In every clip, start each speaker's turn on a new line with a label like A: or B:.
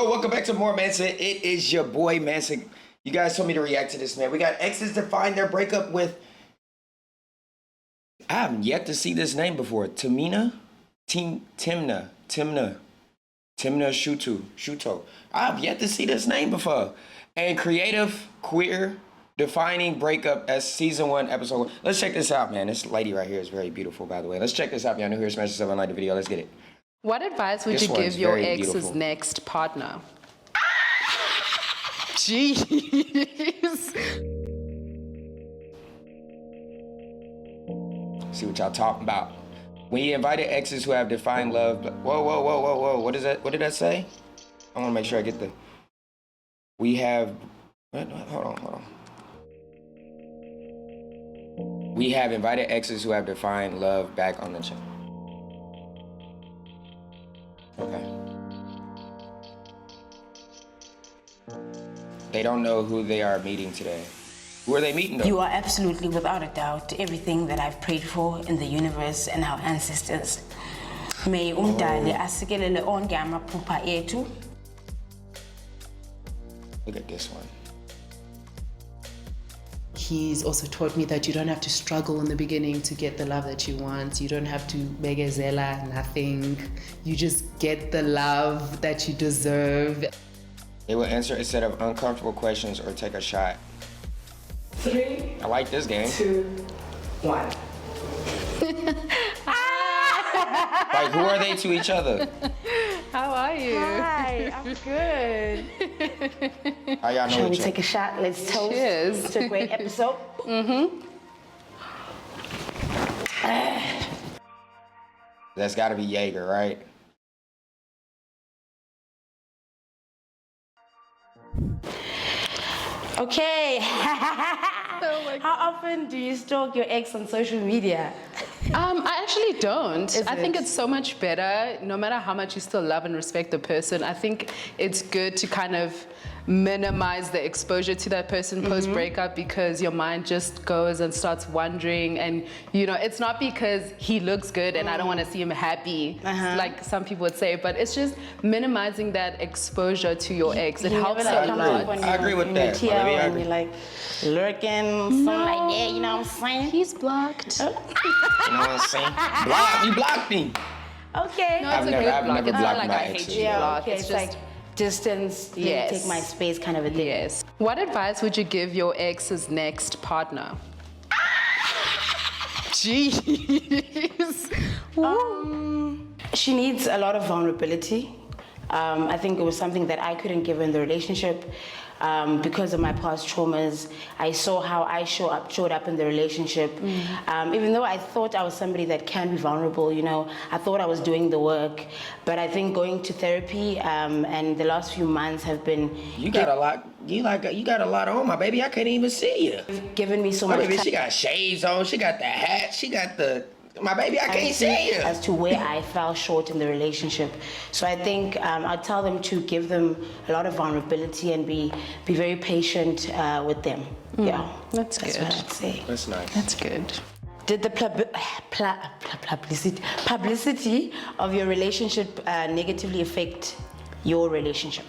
A: Yo, welcome back to more Mansa. It is your boy Mansa. You guys told me to react to this, man. We got Exes define their breakup with... I haven't yet to see this name before. Timna Shuto. I have yet to see this name before. And Creative Queer defining Breakup as season 1, episode 1. Let's check this out, man. This lady right here is very beautiful, by the way. Let's check this out. Y'all new here, smash yourself and like the video. Let's get it.
B: What advice would you give your ex's next partner? Jeez.
A: See what y'all talking about. When you invited exes who have defined love, whoa. What is that? What did that say? I want to make sure I get the. We have. Hold on. We have invited exes who have defined love back on the channel. Okay. They don't know who they are meeting today. Who are they meeting though?
C: You are absolutely, without a doubt, everything that I've prayed for in the universe and our ancestors. May umdali asikelele onke amaphupha ethu.
A: Look at this one.
D: He's also taught me that you don't have to struggle in the beginning to get the love that you want. You don't have to begezela nothing. You just get the love that you deserve.
A: They will answer a set of uncomfortable questions or take a shot.
E: 3.
A: I like this game.
E: 2, 1.
A: Like, who are they to each other?
B: How are you?
C: Hi, I'm good.
A: How y'all know
C: Shall we
A: each
C: take
A: other?
C: a shot? Let's toast.
B: Cheers.
C: It's a great episode.
A: That's gotta be Jaeger, right?
C: Okay. How often do you stalk your ex on social media?
B: I actually don't.
C: Is
B: I think
C: it?
B: it's so much better, no matter how much you still love and respect the person. I think it's good to kind of minimize the exposure to that person post-breakup, because your mind just goes and starts wondering, and you know, it's not because he looks good and I don't want to see him happy, like some people would say, but it's just minimizing that exposure to your ex. It helps a lot.
A: I agree with that.
C: Maybe
A: Maybe I
C: and
A: agree.
C: you're like lurking, something like that, you know what I'm saying?
B: He's blocked.
A: You know what I'm saying? You blocked me.
C: Okay.
B: No, it's a
A: I've
B: good
A: never
B: block. It's
A: blocked
B: not like
A: my
B: I hate
A: exes.
B: you
C: Yeah,
B: block.
C: okay.
B: It's
C: It's
B: just
C: like distance,
B: Yes.
C: take my space kind of a thing.
B: yes. What advice would you give your ex's next partner? Jeez.
C: She needs a lot of vulnerability. I think it was something that I couldn't give in the relationship. Because of my past traumas, I saw how I showed up in the relationship. Even though I thought I was somebody that can be vulnerable, you know, I thought I was doing the work. But I think going to therapy and the last few months have been
A: You got a lot. You got a lot on, my baby. I can't even see you.
C: given me so
A: My
C: much
A: baby,
C: time.
A: she got shades on. She got the hat. She got the. My baby, I can't see you.
C: As to where I fell short in the relationship. So I think I'd tell them to give them a lot of vulnerability and be very patient with them. Yeah,
B: That's
C: what
B: good.
C: I'd say.
A: That's nice.
B: That's good.
C: Did the publicity of your relationship negatively affect your relationship?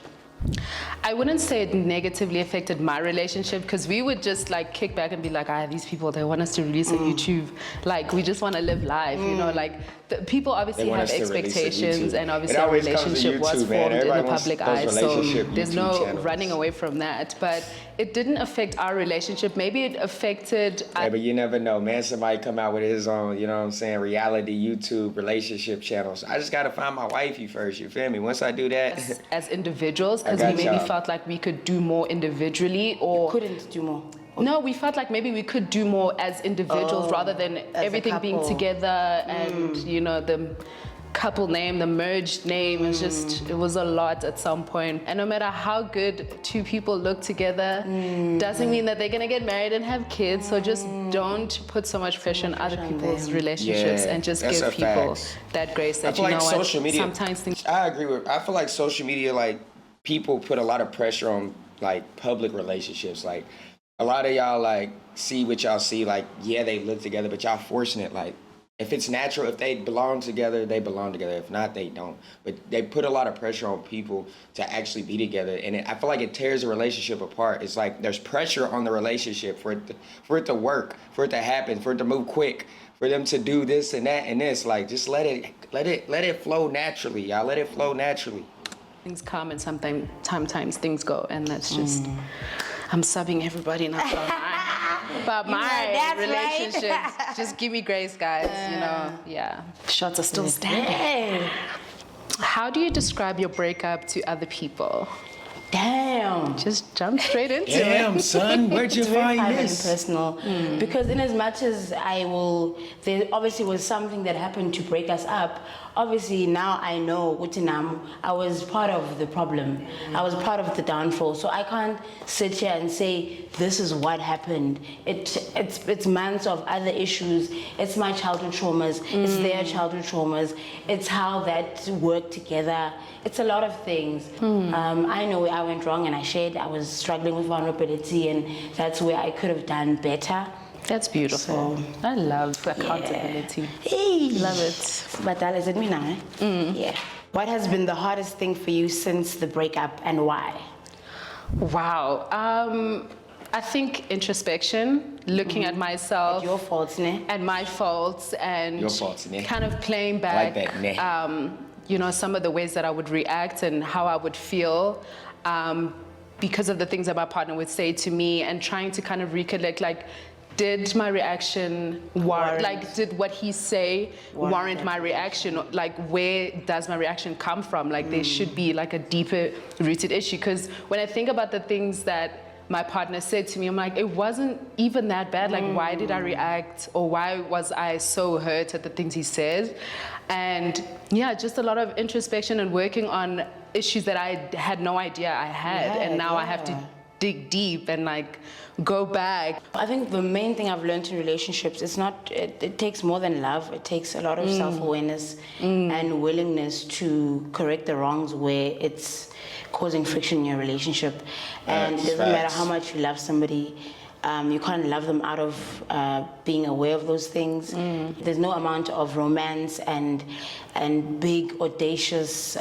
B: I wouldn't say it negatively affected my relationship, because we would just like kick back and be like, these people, they want us to release on YouTube. Like, we just want to live life, you know, like people obviously
A: want
B: have
A: us to release on
B: expectations,
A: YouTube.
B: and
A: It
B: obviously our
A: always comes to
B: relationship was
A: YouTube, man.
B: formed in the
A: Everybody wants
B: public
A: those
B: eye, so
A: relationship
B: there's
A: YouTube
B: no
A: channels.
B: running away from that. But it didn't affect our relationship. Maybe it affected...
A: Yeah, but you never know, man. Somebody come out with his own, you know what I'm saying, reality YouTube relationship channels. I just gotta find my wifey first, you feel me? Once I do that,
B: as individuals, because
A: I
B: we
A: got
B: maybe
A: y'all.
B: felt like we could do more individually, or...
C: Couldn't do more.
B: No, we felt like maybe we could do more as individuals rather than
C: a
B: everything being
C: couple.
B: together, and you know, the couple name, the merged name, it was a lot at some point. And no matter how good two people look together, doesn't mean that they're gonna get married and have kids. So just don't put so much pressure on other people's relationships,
A: Yeah,
B: and just
A: that's
B: give
A: a
B: people
A: fact.
B: that grace
A: I
B: that,
A: feel
B: you
A: like
B: know
A: social
B: what,
A: media.
B: sometimes things...
A: I agree with. I feel like social media, like people put a lot of pressure on like public relationships. Like a lot of y'all like see what y'all see. Like, yeah, they live together, but y'all forcing it. Like, If it's natural, if they belong together, they belong together. If not, they don't. But they put a lot of pressure on people to actually be together, and I feel like it tears the relationship apart. It's like there's pressure on the relationship for it to work, for it to happen, for it to move quick, for them to do this and that and this. Like, just let it flow naturally, y'all. Let it flow naturally.
B: Things come and sometimes things go, and that's just. I'm subbing everybody now. About my
C: that's
B: relationships.
C: right.
B: Just give me grace, guys. Yeah. Shots are still standing. How do you describe your breakup to other people?
C: Damn.
B: Just jump straight into it.
A: Damn, son, where'd you
C: It's very
A: find
C: private and
A: this?
C: personal, because in as much as there obviously was something that happened to break us up. Obviously now I know Utinam, I was part of the problem. I was part of the downfall. So I can't sit here and say this is what happened. It's months of other issues. It's my childhood traumas. It's their childhood traumas. It's how that worked together. It's a lot of things. I know where I went wrong, and I shared I was struggling with vulnerability, and that's where I could have done better.
B: That's beautiful.
C: So,
B: I love accountability.
C: Hey.
B: Love it.
C: But that is it me now, eh? Yeah. What has been the hardest thing for you since the breakup, and why?
B: Wow. I think introspection, looking at myself.
C: Your faults, ne?
B: And my faults, and
A: Your faults, ne?
B: kind of playing
A: I like
B: back,
A: that, ne?
B: some of the ways that I would react and how I would feel because of the things that my partner would say to me, and trying to kind of recollect, like, did my reaction did what he say warrant my reaction? Like, where does my reaction come from? Like, there should be like a deeper rooted issue. Because when I think about the things that my partner said to me, I'm like, it wasn't even that bad. Like, why did I react, or why was I so hurt at the things he said? And yeah, just a lot of introspection and working on issues that I had no idea I had. And now I have to dig deep and like go back.
C: I think the main thing I've learned in relationships is it takes more than love. It takes a lot of self-awareness and willingness to correct the wrongs where it's causing friction in your relationship. And it doesn't matter how much you love somebody, you can't love them out of being aware of those things. There's no amount of romance and big audacious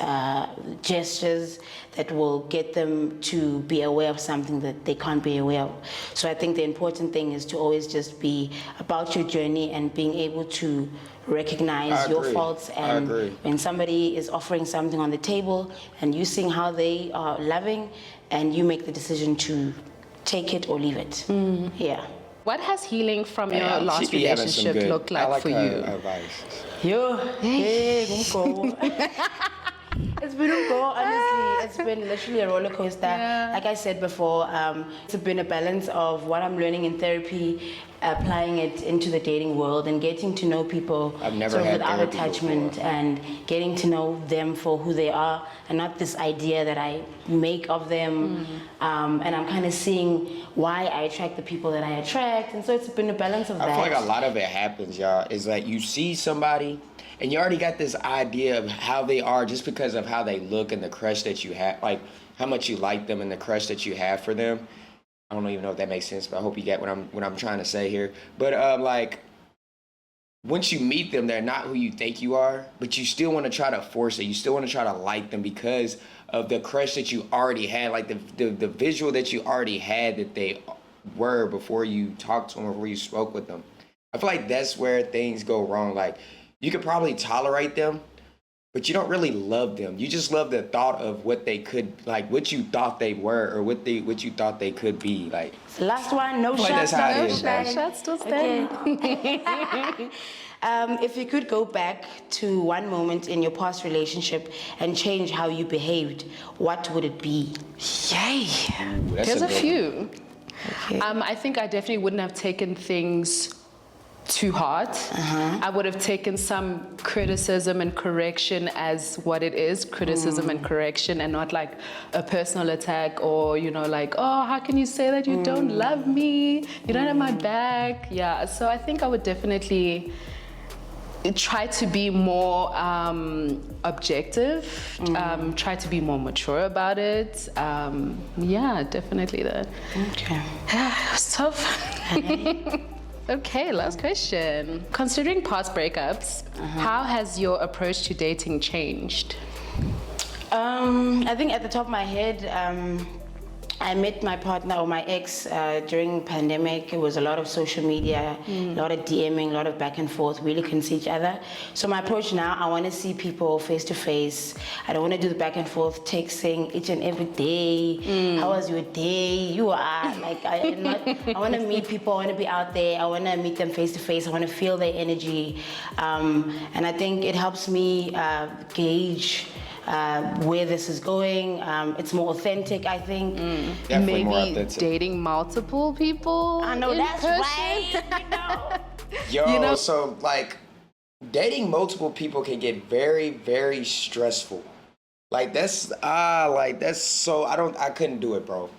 C: gestures that will get them to be aware of something that they can't be aware of. So I think the important thing is to always just be about your journey and being able to recognize your faults. And when somebody is offering something on the table and you seeing how they are loving, and you make the decision to take it or leave it. Yeah.
B: What has healing from your last relationship looked like for you?
A: Advice.
C: Yo, hey, go. It's been a go, honestly. It's been literally a roller coaster.
B: Yeah.
C: Like I said before, it's been a balance of what I'm learning in therapy, applying it into the dating world, and getting to know people
A: I've never
C: sort of
A: had
C: without
A: therapy
C: attachment
A: before.
C: and getting to know them for who they are and not this idea that I make of them. And I'm kind of seeing why I attract the people that I attract. And so it's been a balance of that.
A: I feel like a lot of it happens, y'all, is like you see somebody and you already got this idea of how they are just because of how they look and the crush that you have, like how much you like them and the crush that you have for them. I don't even know if that makes sense, but I hope you get what I'm trying to say here. But like, once you meet them, they're not who you think you are, but you still want to try to force it. You still want to try to like them because of the crush that you already had, like the visual that you already had that they were before you talked to them or before you spoke with them. I feel like that's where things go wrong. Like, you could probably tolerate them, but you don't really love them. You just love the thought of what they could, like what you thought they were or what you thought they could be. Like,
C: Last one, no
A: like
C: shots.
A: that's how it
C: No
A: is,
C: shots.
B: Shots still standing.
C: Okay. If you could go back to one moment in your past relationship and change how you behaved, what would it be?
B: Yay.
A: that's
B: There's a
A: good
B: few.
C: Okay.
B: I think I definitely wouldn't have taken things too hard. I would have taken some criticism and correction as what it is, criticism and correction, and not like a personal attack or, like, oh, how can you say that you don't love me? You don't have my back. Yeah, so I think I would definitely try to be more objective, try to be more mature about it. Yeah, definitely that.
C: Okay.
B: It's tough. Okay, last question. Considering past breakups, how has your approach to dating changed?
C: I think at the top of my head, I met my partner or my ex during pandemic. It was a lot of social media, a lot of DMing, a lot of back and forth. We really couldn't see each other. So my approach now, I want to see people face to face. I don't want to do the back and forth texting each and every day. How was your day? You are like I want to meet people. I want to be out there. I want to meet them face to face. I want to feel their energy, and I think it helps me gauge where this is going. It's more authentic, I think.
A: Definitely more
B: Maybe
A: authentic.
B: dating multiple people.
C: I know
B: in
C: that's
B: person?
C: right.
A: Yo,
B: You know-
A: so like dating multiple people can get very, very stressful. Like that's so I couldn't do it, bro.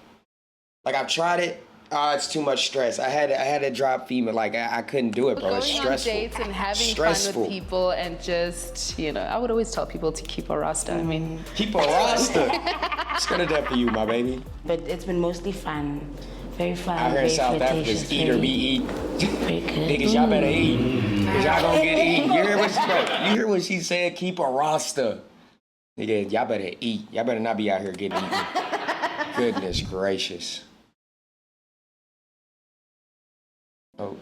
A: Like I've tried it. It's too much stress. I had to drop female. Like I couldn't do it, bro.
B: Going
A: It's
B: on
A: stressful.
B: dates and having
A: Stressful.
B: fun with people and just, I would always tell people to keep a roster. I mean,
A: Keep a roster. It's gonna do for you, my baby.
C: But it's been mostly fun. Very fun.
A: Out here in
C: very
A: South Africa,
C: flirtatious,
A: it's eat or be eat.
C: very good.
A: Niggas, y'all better eat. Cause y'all gonna get eat. You hear what she said? Keep a roster. Nigga, y'all better eat. Y'all better not be out here getting eaten. Goodness gracious. Oh.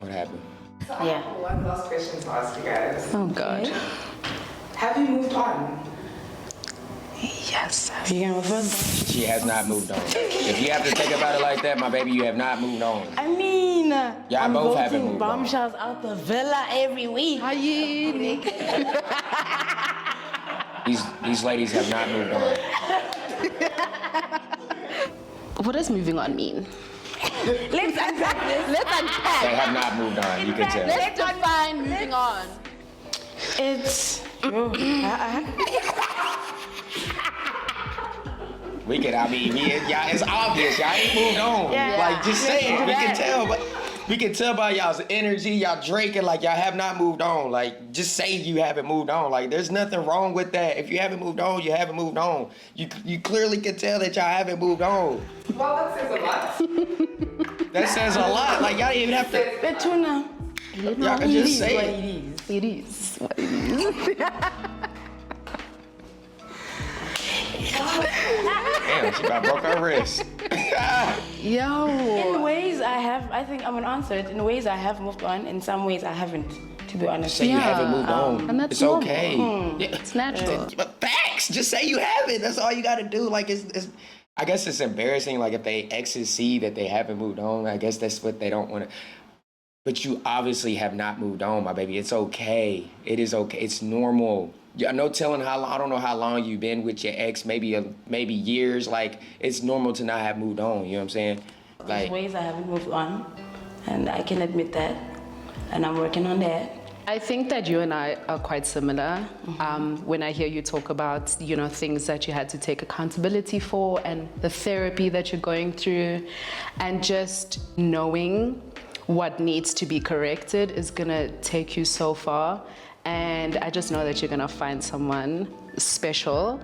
A: What happened?
C: Yeah.
E: One last question to ask you guys.
B: oh God.
E: Have you moved on?
B: Yes.
C: Are you gonna go first?
A: She has not moved on. If you have to think about it like that, my baby, you have not moved on.
C: I mean, I'm
A: both haven't
C: voting
A: moved on.
C: bombshells out the villa every week.
A: These ladies have not moved on.
B: What does moving on mean?
C: Let's unpack this.
B: Let's unpack.
A: They have not moved on. You can tell.
B: Let's define moving on.
C: It's
A: We could, I mean, y'all, it's obvious. Y'all ain't moved on.
C: Yeah.
A: Like, just say it. We can
C: Yeah.
A: tell, but we can tell by y'all's energy, y'all drinking, like y'all have not moved on. Like, just say you haven't moved on. Like, there's nothing wrong with that. If you haven't moved on, you haven't moved on. You clearly can tell that y'all haven't moved on.
E: Well, that says a lot.
A: That says a lot. Like, y'all even have to.
C: the tuna.
A: Y'all can just say it.
B: It is what it is.
A: Damn, she about broke her wrist.
B: Yo.
C: In ways I think I'm gonna answer it. In ways I have moved on. In some ways I haven't, to be honest.
A: Say you haven't moved on.
B: and that's
A: it's
B: normal.
A: okay. Yeah.
B: It's natural.
A: But facts. Just say you haven't. That's all you got to do. Like it's. I guess it's embarrassing. Like if they exes see that they haven't moved on. I guess that's what they don't want to. But you obviously have not moved on, my baby. It's okay. It is okay. It's normal. No telling how long. I don't know how long you've been with your ex. Maybe years. Like it's normal to not have moved on. You know what I'm saying?
C: There's
A: Like
C: ways I haven't moved on, and I can admit that, and I'm working on that.
B: I think that you and I are quite similar. When I hear you talk about, things that you had to take accountability for and the therapy that you're going through and just knowing what needs to be corrected is gonna take you so far. And I just know that you're gonna find someone special.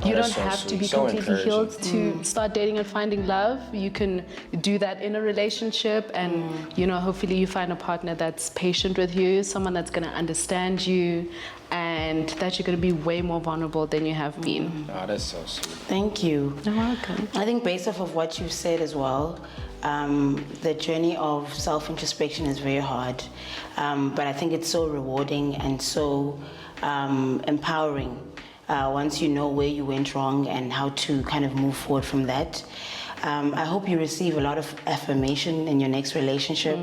B: You don't
A: that's so
B: have to
A: sweet.
B: be
A: So
B: completely healed
A: encouraging.
B: to start dating and finding love. You can do that in a relationship and, hopefully you find a partner that's patient with you, someone that's gonna understand you, and that you're gonna be way more vulnerable than you have been.
A: oh, that's so sweet.
C: Thank you.
B: You're welcome.
C: I think based off of what you said as well, the journey of self-introspection is very hard, but I think it's so rewarding and so empowering once you know where you went wrong and how to kind of move forward from that. I hope you receive a lot of affirmation in your next relationship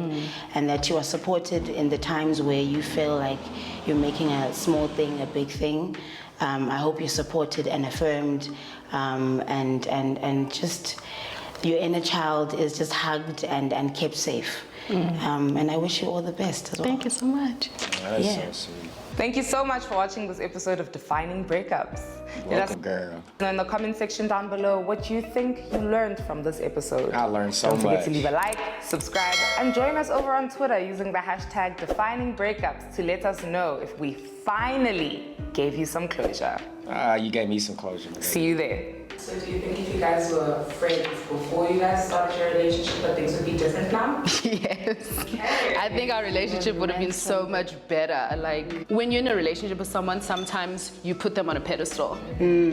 C: and that you are supported in the times where you feel like you're making a small thing a big thing. I hope you're supported and affirmed and just your inner child is just hugged and kept safe. And I wish you all the best as well.
B: Thank you so much.
A: That's
C: Yeah.
A: so sweet.
E: Thank you so much for watching this episode of Defining Breakups. Let us
A: Welcome, girl.
E: know in the comment section down below what you think you learned from this episode.
A: I learned so
E: Don't forget
A: much.
E: to leave a like, subscribe, and join us over on Twitter using the hashtag Defining Breakups to let us know if we finally gave you some closure.
A: You gave me some closure. my baby.
E: See you there. So do you think if you guys were friends before you guys started your relationship, that things would be different now?
B: Yes. I think our relationship would have been so much better. Like, when you're in a relationship with someone, sometimes you put them on a pedestal.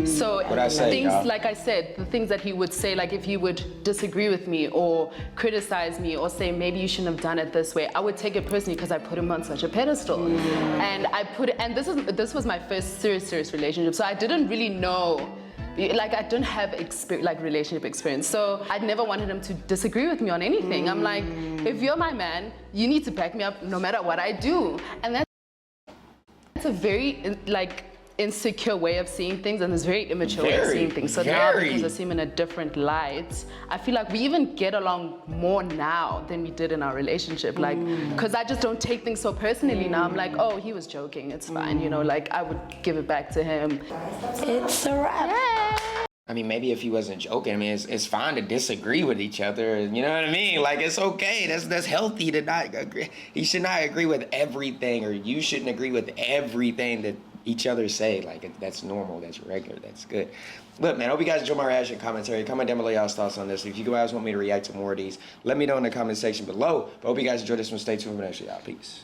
B: So
A: What I say,
B: things,
A: y'all?
B: like I said, the things that he would say, like if he would disagree with me or criticize me or say, maybe you shouldn't have done it this way, I would take it personally because I put him on such a pedestal. And this was my first serious relationship. So I didn't really know. Like, I don't have relationship experience, so I never wanted him to disagree with me on anything. I'm like, if you're my man, you need to back me up no matter what I do. And that's a very insecure way of seeing things, and it's very immature way of seeing things. So now, because I see him in a different light, I feel like we even get along more now than we did in our relationship. Like, because I just don't take things so personally now. I'm like, oh, he was joking, it's fine, you know, like I would give it back to him.
C: It's a wrap.
A: I mean, maybe if he wasn't joking, I mean, it's fine to disagree with each other. You know what I mean? Like, it's okay. That's healthy to not agree. He should not agree with everything, or you shouldn't agree with everything that each other say. Like, that's normal. That's regular. That's good. Look, man, I hope you guys enjoy my reaction commentary. Comment down below y'all's thoughts on this. If you guys want me to react to more of these, let me know in the comment section below. But I hope you guys enjoy this one. Stay tuned for next y'all. Peace.